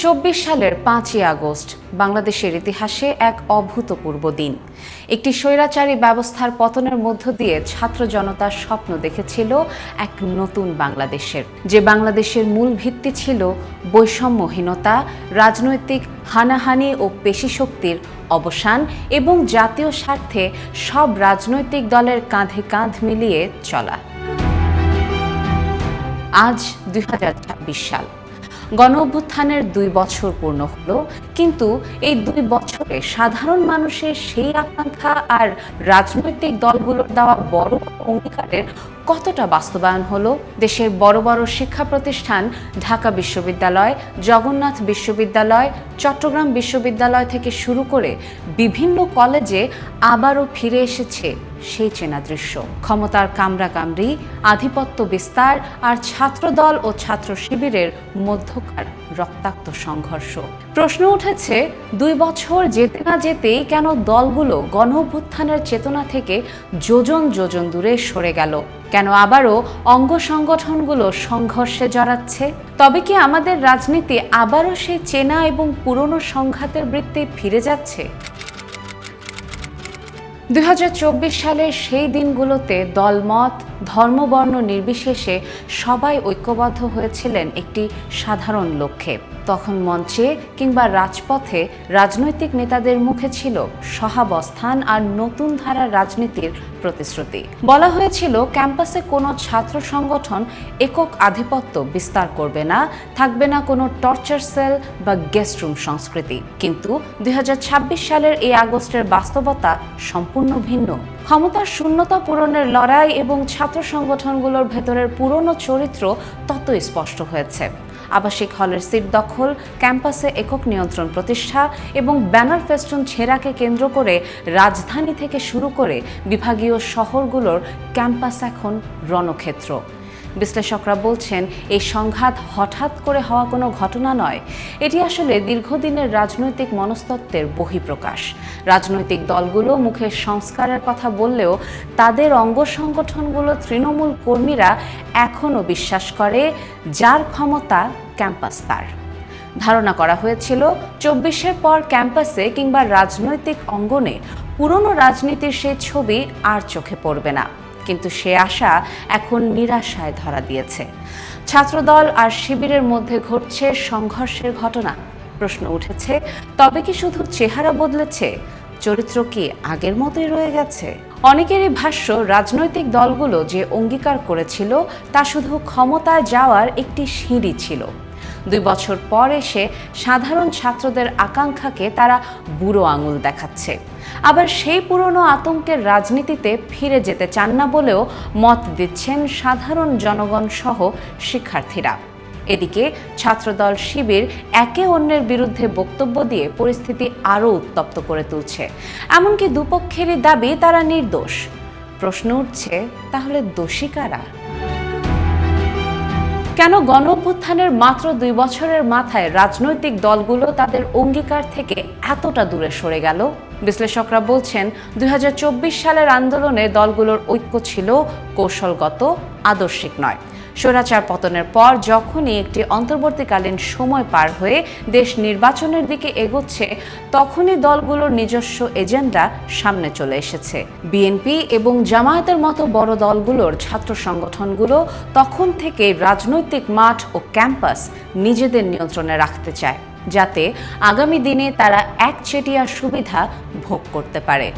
সালের 5ই আগস্ট বাংলাদেশের ইতিহাসে এক অভূতপূর্ব দিন। একটি স্বৈরাচারী ব্যবস্থার পতনের মধ্য দিয়ে ছাত্র জনতার স্বপ্ন দেখেছিল এক নতুন বাংলাদেশের, যে বাংলাদেশের মূল ভিত্তি ছিল বৈষম্যহীনতা, রাজনৈতিক হানাহানি ও পেশিশক্তির অবসান এবং জাতীয় স্বার্থে সব রাজনৈতিক দলের কাঁধে কাঁধ মিলিয়ে চলা। আজ 2026 সাল। গণঅভ্যুত্থানের 2 বছর পূর্ণ হলো, কিন্তু এই 2 বছরে সাধারণ মানুষের সেই আকাঙ্ক্ষা আর রাজনৈতিক দলগুলোর দেওয়া বড় অঙ্গীকারের কতটা বাস্তবায়ন হলো? দেশের বড় বড় শিক্ষা প্রতিষ্ঠান ঢাকা বিশ্ববিদ্যালয়, জগন্নাথ বিশ্ববিদ্যালয়, চট্টগ্রাম বিশ্ববিদ্যালয় থেকে শুরু করে বিভিন্ন কলেজে আবারও ফিরে এসেছে সেই চেনা দৃশ্য। ক্ষমতার কামড়াকামড়ি, আধিপত্য বিস্তার আর ছাত্রদল ও ছাত্র শিবিরের মধ্যকার রক্তাক্ত সংঘর্ষ। প্রশ্ন উঠেছে, 2 বছর যেতে না যেতেই কেন দলগুলো গণঅভ্যুত্থানের চেতনা থেকে যোজন যোজন দূরে সরে গেল? কেন আবারও অঙ্গ সংগঠনগুলো সংঘর্ষে জড়াচ্ছে? তবে কি আমাদের রাজনীতি আবারও সেই চেনা এবং পুরনো সংঘাতের বৃত্তে ফিরে যাচ্ছে? 2024 সালের সেই দিনগুলোতে দলমত, ধর্মবর্ণ নির্বিশেষে সবাই ঐক্যবদ্ধ হয়েছিলেন একটি সাধারণ লক্ষ্যে। তখন মঞ্চে কিংবা রাজপথে রাজনৈতিক নেতাদের মুখে ছিল সহাবস্থান আর নতুন ধারার রাজনীতির প্রতিশ্রুতি। বলা হয়েছিল ক্যাম্পাসে কোনো ছাত্র সংগঠন একক আধিপত্য বিস্তার করবে না, থাকবে না কোনো টর্চার সেল বা গেস্ট রুম সংস্কৃতি। কিন্তু 2026 সালের এই আগস্টের বাস্তবতা সম্পূর্ণ ভিন্ন। ক্ষমতার শূন্যতা পূরণের লড়াই এবং ছাত্র সংগঠনগুলোর ভেতরের পুরনো চরিত্র ততই স্পষ্ট হয়েছে। আবাসিক হলের সিট দখল, ক্যাম্পাসে একক নিয়ন্ত্রণ প্রতিষ্ঠা এবং ব্যানার ফেস্টুন ছেঁড়াকে কেন্দ্র করে রাজধানী থেকে শুরু করে বিভাগীয় শহরগুলোর ক্যাম্পাস এখন রণক্ষেত্র। বিশ্লেষকরা বলছেন, এই সংঘাত হঠাৎ করে হওয়া কোনো ঘটনা নয়, এটি আসলে দীর্ঘদিনের রাজনৈতিক মনস্তত্ত্বের বহিঃপ্রকাশ। রাজনৈতিক দলগুলো মুখে সংস্কারের কথা বললেও তাদের অঙ্গ সংগঠনগুলো তৃণমূল কর্মীরা এখনও বিশ্বাস করে যার ক্ষমতা ক্যাম্পাস তার। ধারণা করা হয়েছিল 24-এর পর ক্যাম্পাসে কিংবা রাজনৈতিক অঙ্গনে পুরনো রাজনীতির সেই ছবি আর চোখে পড়বে না। কিন্তু সে আশা এখন নিরাশায় ধরা দিয়েছে। ছাত্রদল আর শিবিরের মধ্যে ঘটছে সংঘর্ষের ঘটনা। প্রশ্ন উঠেছে, তবে কি শুধু চেহারা বদলেছে? চরিত্র কি আগের মতোই রয়ে গেছে? অনেকেরই ভাষ্য, রাজনৈতিক দলগুলো যে অঙ্গীকার করেছিল তা শুধু ক্ষমতায় যাওয়ার একটি সিঁড়ি ছিল। 2 বছর পর এসে সাধারণ ছাত্রদের আকাঙ্ক্ষাকে তারা বুড়ো আঙুল দেখাচ্ছে। আবার সেই পুরনো আতঙ্কের রাজনীতিতে ফিরে যেতে চান না বলেও মত দিচ্ছেন সাধারণ জনগণ সহ শিক্ষার্থীরা। এদিকে ছাত্রদল শিবির একে অন্যের বিরুদ্ধে বক্তব্য দিয়ে পরিস্থিতি আরও উত্তপ্ত করে তুলছে। এমনকি দুপক্ষেরই দাবি তারা নির্দোষ। প্রশ্ন উঠছে, তাহলে দোষী কারা? কেন গণঅভ্যুত্থানের মাত্র 2 বছরের মাথায় রাজনৈতিক দলগুলো তাদের অঙ্গীকার থেকে এতটা দূরে সরে গেল? বিশ্লেষকরা বলছেন, 2024 সালের আন্দোলনে দলগুলোর ঐক্য ছিল কৌশলগত, আদর্শিক নয়। স্বৈরাচার পতনের পর যখনই একটি অন্তর্বর্তীকালীন সময় পার হয়ে দেশ নির্বাচনের দিকে এগোচ্ছে, তখনই দলগুলোর নিজস্ব এজেন্ডা সামনে চলে এসেছে। বিএনপি এবং জামায়াতের মতো বড় দলগুলোর ছাত্র সংগঠনগুলো তখন থেকে রাজনৈতিক মাঠ ও ক্যাম্পাস নিজেদের নিয়ন্ত্রণে রাখতে চায়, যাতে আগামী দিনে তারা একচেটিয়া সুবিধা ভোগ করতে পারে।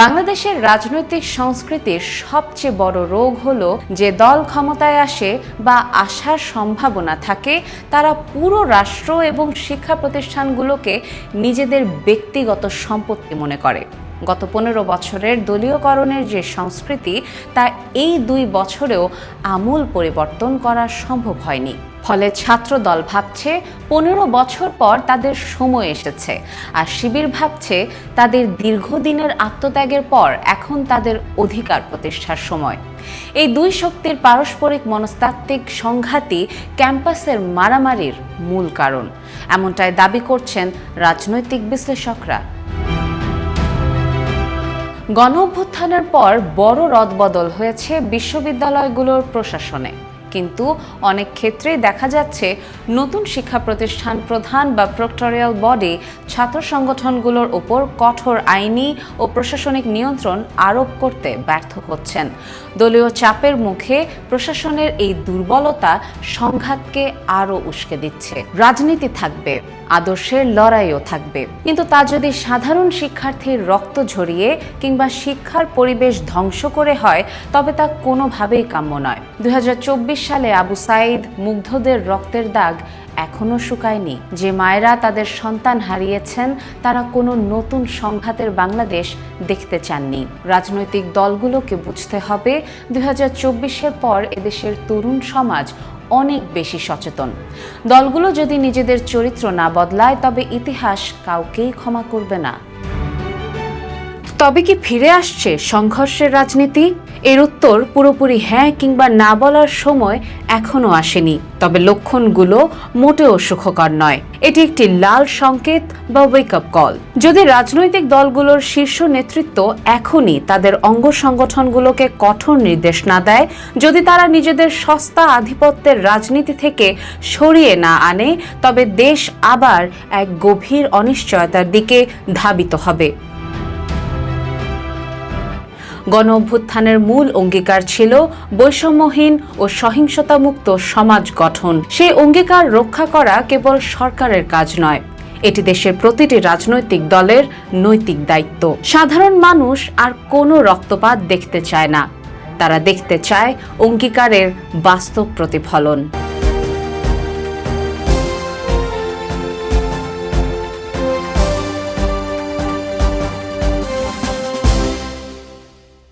বাংলাদেশের রাজনৈতিক সংস্কৃতির সবচেয়ে বড় রোগ হলো, যে দল ক্ষমতায় আসে বা আসার সম্ভাবনা থাকে তারা পুরো রাষ্ট্র এবং শিক্ষা প্রতিষ্ঠানগুলোকে নিজেদের ব্যক্তিগত সম্পত্তি মনে করে। গত 15 বছরের দলীয়করণের যে সংস্কৃতি, তা এই 2 বছরেও আমূল পরিবর্তন করা সম্ভব হয়নি। ফলে ছাত্রদল ভাবছে 15 বছর পর তাদের সময় এসেছে, আর শিবির ভাবছে তাদের দীর্ঘদিনের আত্মত্যাগের পর এখন তাদের অধিকার প্রতিষ্ঠার সময়। এই 2 শক্তির পারস্পরিক মনস্তাত্ত্বিক সংঘাতই ক্যাম্পাসের মারামারির মূল কারণ, এমনটাই দাবি করছেন রাজনৈতিক বিশ্লেষকরা। গণঅভ্যুত্থানের পর বড় রদবদল হয়েছে বিশ্ববিদ্যালয়গুলোর প্রশাসনে। কিন্তু অনেক ক্ষেত্রেই দেখা যাচ্ছে নতুন শিক্ষা প্রতিষ্ঠান প্রধান বা প্রক্টরিয়াল বডি ছাত্র সংগঠনগুলোর উপর কঠোর আইনি ও প্রশাসনিক নিয়ন্ত্রণ আরোপ করতে ব্যর্থ হচ্ছেন। দলীয় চাপের মুখে প্রশাসনের এই দুর্বলতা সংঘাতকে আরও উস্কে দিচ্ছে। রাজনীতি থাকবে, আদর্শের লড়াইও থাকবে, কিন্তু তা যদি সাধারণ শিক্ষার্থীর রক্ত ঝরিয়ে কিংবা শিক্ষার পরিবেশ ধ্বংস করে হয় তবে তা কোনোভাবেই কাম্য নয়। 2024 সালে আবু সাঈদ মুগ্ধদের রক্তের দাগ এখনো শুকায়নি। যে মায়েরা তাদের সন্তান হারিয়েছেন তারা কোনো নতুন সংঘাতের বাংলাদেশ দেখতে চাননি। রাজনৈতিক দলগুলোকে বুঝতে হবে 2024-এর পর এদেশের তরুণ সমাজ অনেক বেশি সচেতন। দলগুলো যদি নিজেদের চরিত্র না বদলায় তবে ইতিহাস কাউকেই ক্ষমা করবে না। তবে কি ফিরে আসছে সংঘর্ষের রাজনীতি? এর উত্তর পুরোপুরি হ্যাঁ কিংবা না বলার সময় এখনো আসেনি, তবে লক্ষণগুলো মোটেও সুখকর নয়। এটি একটি লাল সংকেত বা ওয়েক আপ কল। যদি রাজনৈতিক দলগুলোর শীর্ষ নেতৃত্ব এখনই তাদের অঙ্গ সংগঠনগুলোকে কঠোর নির্দেশ না দেয়, যদি তারা নিজেদের সস্তা আধিপত্যের রাজনীতি থেকে সরিয়ে না আনে, তবে দেশ আবার এক গভীর অনিশ্চয়তার দিকে ধাবিত হবে। গণ অভ্যুত্থানের মূল অঙ্গীকার ছিল বৈষম্যহীন ও সহিংসতামুক্ত সমাজ গঠন। সেই অঙ্গীকার রক্ষা করা কেবল সরকারের কাজ নয়, এটি দেশের প্রতিটি রাজনৈতিক দলের নৈতিক দায়িত্ব। সাধারণ মানুষ আর কোনো রক্তপাত দেখতে চায় না, তারা দেখতে চায় অঙ্গীকারের বাস্তব প্রতিফলন।